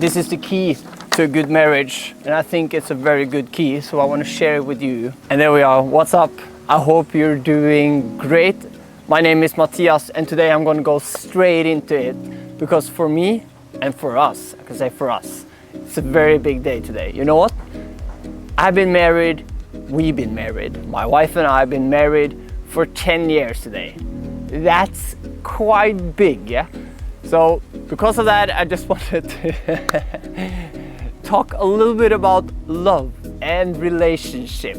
This is the key to a good marriage, and I think it's a very good key, so I want to share it with you. And there we are. What's up? I hope you're doing great. My name is Mathias, and today I'm going to go straight into it, because for me and for us, I can say for us, it's a very big day today. You know what? I've been married, we've been married. My wife and I have been married for 10 years today. That's quite big, yeah? So because of that, I just wanted to talk a little bit about love and relationship.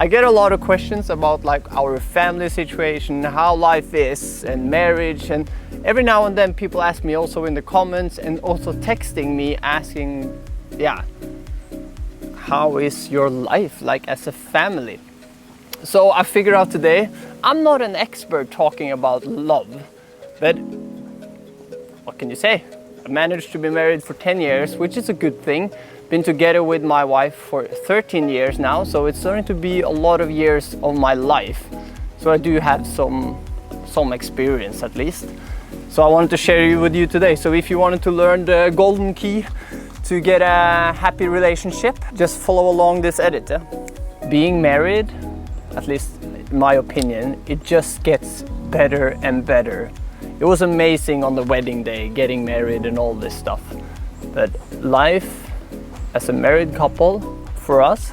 I get a lot of questions about like our family situation, how life is and marriage, and every now and then people ask me also in the comments and also texting me asking, yeah, how is your life like as a family? So I figured out today, I'm not an expert talking about love, but what can you say? I managed to be married for 10 years, which is a good thing. Been together with my wife for 13 years now, so it's starting to be a lot of years of my life. So I do have some experience at least. So I wanted to share it with you today. So if you wanted to learn the golden key to get a happy relationship, just follow along this edit. Being married, at least in my opinion, it just gets better and better. It was amazing on the wedding day, getting married and all this stuff. But life as a married couple, for us,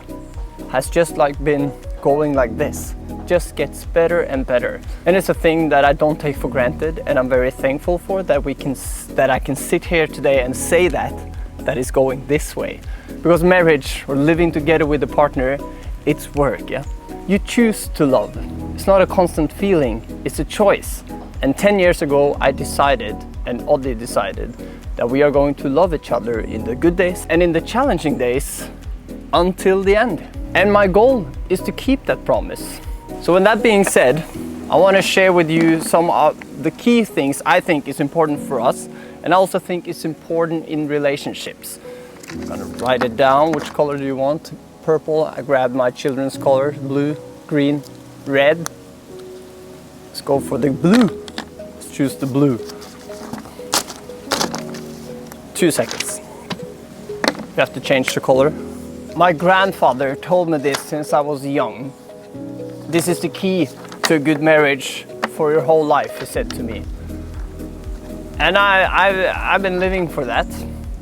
has just like been going like this. Just gets better and better. And it's a thing that I don't take for granted, and I'm very thankful for that I can sit here today and say that is going this way. Because marriage or living together with a partner, it's work, yeah? You choose to love. It's not a constant feeling, it's a choice. And 10 years ago, I decided, and Dji decided, that we are going to love each other in the good days and in the challenging days until the end. And my goal is to keep that promise. So with that being said, I want to share with you some of the key things I think is important for us, and I also think it's important in relationships. I'm gonna write it down. Which color do you want? Purple. I grabbed my children's color, blue, green, red. Let's go for the blue. Let's choose the blue. 2 seconds. You have to change the color. My grandfather told me this since I was young. This is the key to a good marriage for your whole life, he said to me. And I've been living for that.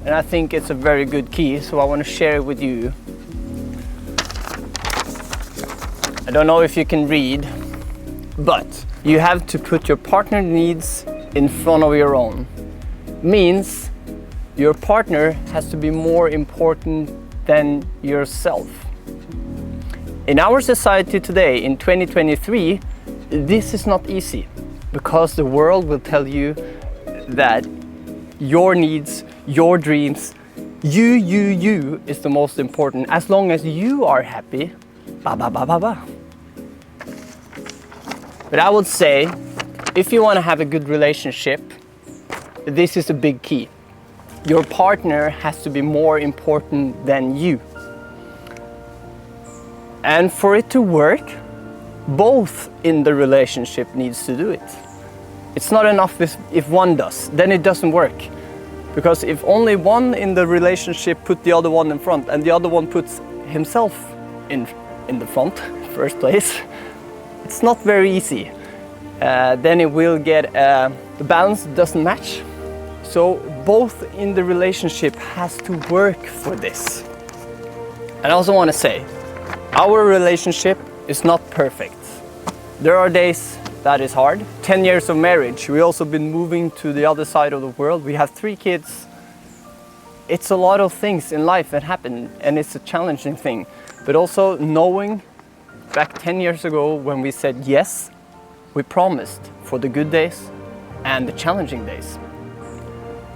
And I think it's a very good key, so I want to share it with you. I don't know if you can read, but you have to put your partner needs in front of your own. Means your partner has to be more important than yourself. In our society today, in 2023, this is not easy, because the world will tell you that your needs, your dreams, you is the most important. As long as you are happy, ba ba ba ba ba. But I would say, if you want to have a good relationship, this is a big key. Your partner has to be more important than you. And for it to work, both in the relationship needs to do it. It's not enough if one does, then it doesn't work. Because if only one in the relationship put the other one in front, and the other one puts himself in the front, first place, it's not very easy. Then it will get, the balance doesn't match. So both in the relationship has to work for this. And I also want to say, our relationship is not perfect. There are days that is hard. 10 years of marriage, we also been moving to the other side of the world. We have 3 kids. It's a lot of things in life that happen, and it's a challenging thing. But also knowing back 10 years ago when we said yes, we promised for the good days and the challenging days.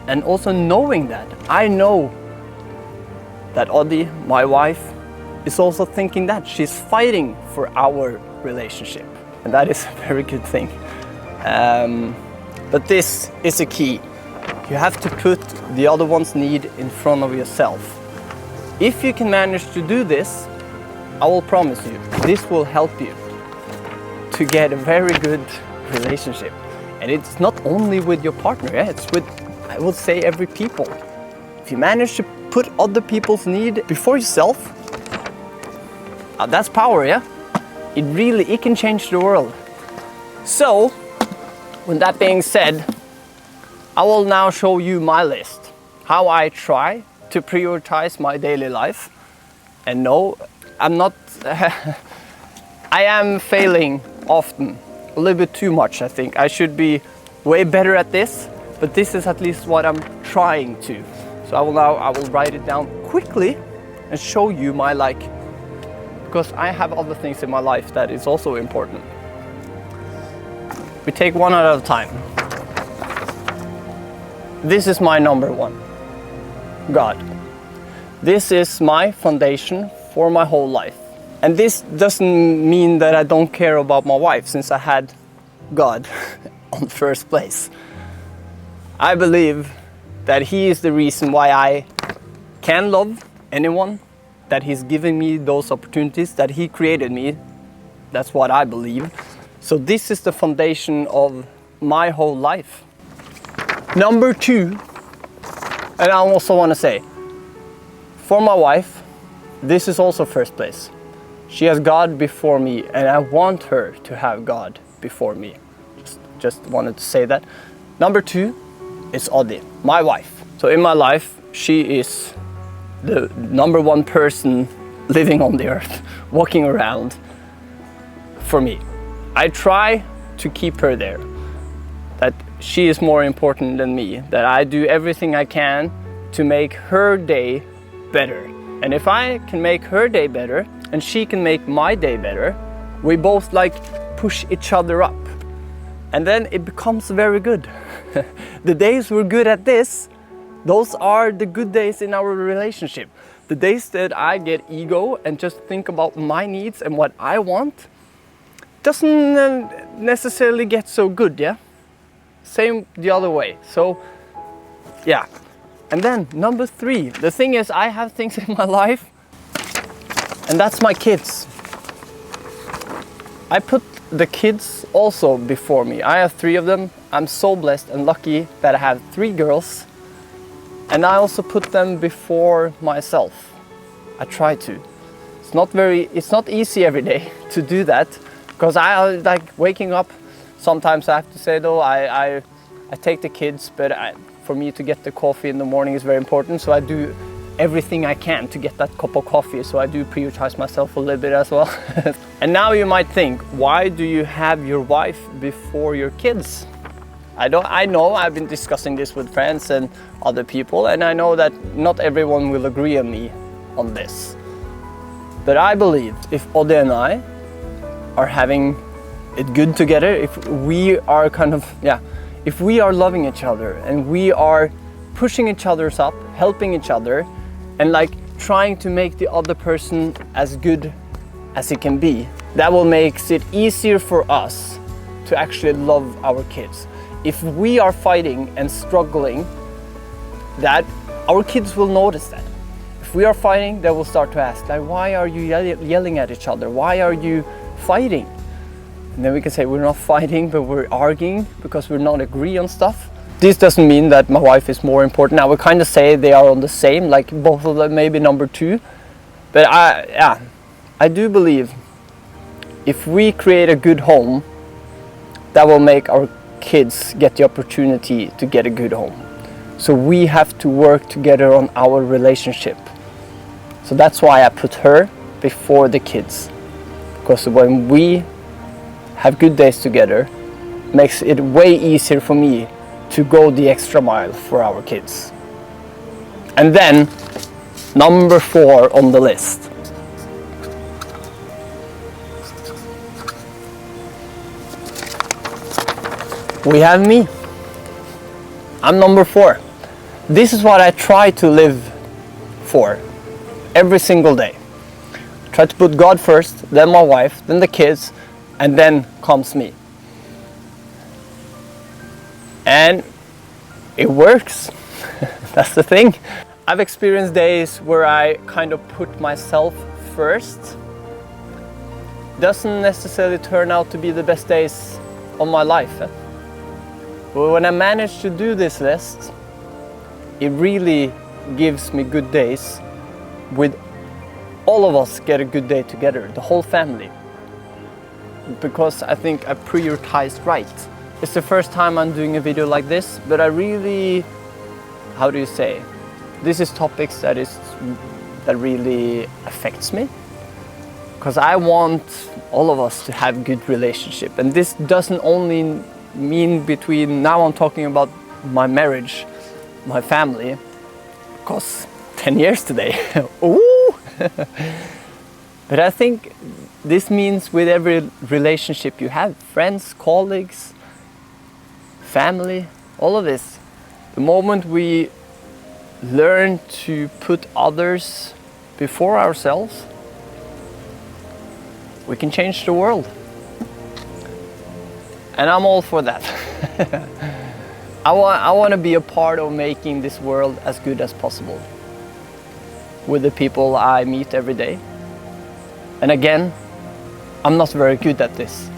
And also knowing that, I know that Dji, my wife, is also thinking that. She's fighting for our relationship. And that is a very good thing. But this is a key. You have to put the other one's need in front of yourself. If you can manage to do this, I will promise you, this will help you to get a very good relationship. And it's not only with your partner, it's with, I would say, every people. if you manage to put other people's need before yourself, that's power, yeah? It can change the world. So, with that being said, I will now show you my list. How I try to prioritize my daily life. And no, I'm not, I am failing often. A little bit too much, I think. I should be way better at this, but this is at least what I'm trying to. So I will write it down quickly and show you my because I have other things in my life that is also important. We take one at a time. This is my number one, God. This is my foundation for my whole life. And this doesn't mean that I don't care about my wife, since I had God on first place. I believe that He is the reason why I can love anyone, that He's given me those opportunities, that He created me. That's what I believe. So this is the foundation of my whole life. Number two, and I also want to say, for my wife, this is also first place. She has God before me, and I want her to have God before me. Just wanted to say that. Number two is Dji, my wife. So in my life, she is the number one person living on the earth, walking around for me. I try to keep her there, that she is more important than me, that I do everything I can to make her day better. And if I can make her day better and she can make my day better, we both push each other up. And then it becomes very good. The days we're good at this, those are the good days in our relationship. The days that I get ego and just think about my needs and what I want, doesn't necessarily get so good, yeah? Same the other way. So, yeah. And then number three, the thing is, I have things in my life, and that's my kids. I put the kids also before me. I have three of them. I'm so blessed and lucky that I have three girls, and I also put them before myself. I try to. It's not easy every day to do that, because I like waking up. Sometimes I have to say though, I take the kids, but for me to get the coffee in the morning is very important, so I do everything I can to get that cup of coffee, so I do prioritize myself a little bit as well. And now you might think, why do you have your wife before your kids? I know I've been discussing this with friends and other people, and I know that not everyone will agree on me on this. But I believe if Dji and I are having it good together, if we are if we are loving each other and we are pushing each other up, helping each other, and trying to make the other person as good as it can be, that will make it easier for us to actually love our kids. If we are fighting and struggling, that our kids will notice that. If we are fighting, they will start to ask, why are you yelling at each other? Why are you fighting? And then we can say we're not fighting, but we're arguing because we're not agree on stuff. This doesn't mean that my wife is more important. I would kind of say they are on the same, both of them maybe number two. But I do believe if we create a good home, that will make our kids get the opportunity to get a good home. So we have to work together on our relationship. So that's why I put her before the kids. Because when we have good days together, it makes it way easier for me to go the extra mile for our kids. And then, number 4 on the list. We have me. I'm number 4. This is what I try to live for every single day. Try to put God first, then my wife, then the kids, and then comes me. And it works. That's the thing. I've experienced days where I kind of put myself first. Doesn't necessarily turn out to be the best days of my life. But when I managed to do this list, it really gives me good days with all of us get a good day together, the whole family. Because I think I prioritized right. It's the first time I'm doing a video like this, but I really, how do you say? This is topics that really affects me. Because I want all of us to have good relationship. And this doesn't only mean between, now I'm talking about my marriage, my family, because 10 years today. Ooh! But I think this means with every relationship you have, friends, colleagues, family, all of this. The moment we learn to put others before ourselves, we can change the world. And I'm all for that. I want to be a part of making this world as good as possible with the people I meet every day. And again, I'm not very good at this.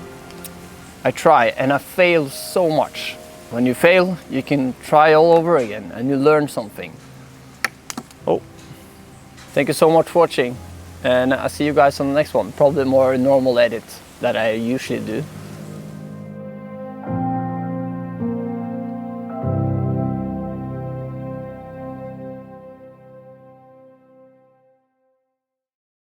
I try and I fail so much. When you fail, you can try all over again and you learn something. Oh, thank you so much for watching. And I'll see you guys on the next one. Probably more normal edit that I usually do.